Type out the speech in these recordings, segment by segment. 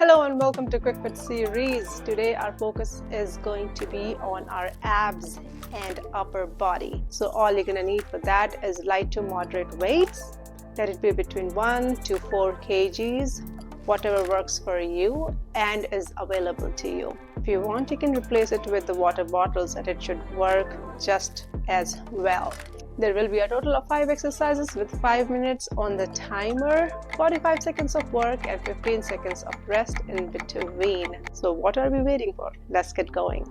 Hello and welcome to Kickback series. Today our focus is going to be on our abs and upper body. So all you're gonna need for that is light to moderate weights. Let it be between 1 to 4 kgs, whatever works for you and is available to you. If you want, you can replace it with the water bottles and it should work just as well. There will be a total of 5 exercises with 5 minutes on the timer, 45 seconds of work and 15 seconds of rest in between. So what are we waiting for? Let's get going.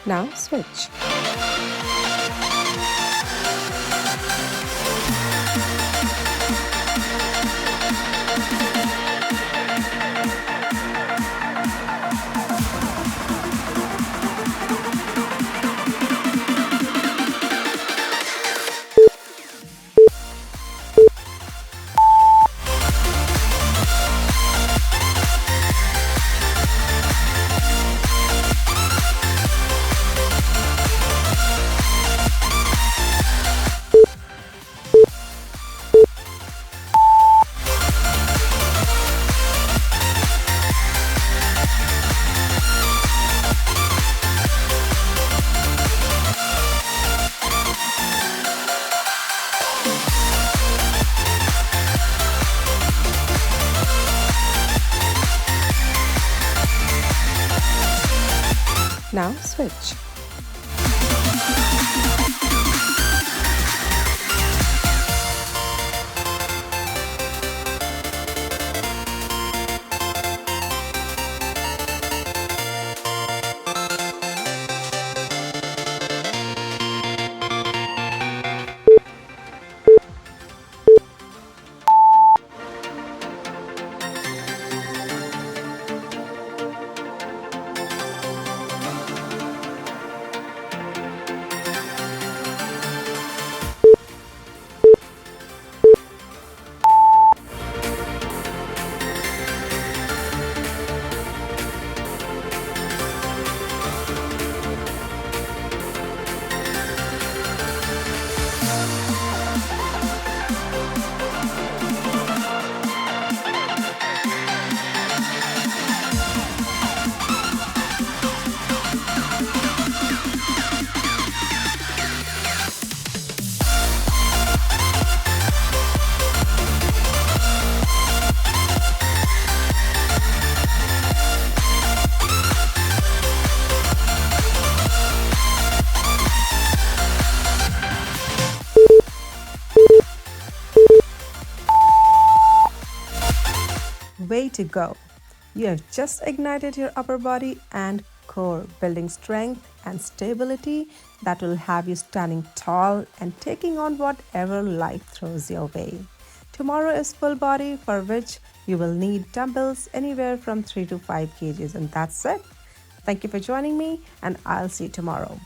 Now switch. Now switch. way to go. You have just ignited your upper body and core, building strength and stability that will have you standing tall and taking on whatever life throws your way. Tomorrow is full body, for which you will need dumbbells anywhere from 3 to 5 kgs, and that's it. Thank you for joining me, and I'll see you tomorrow.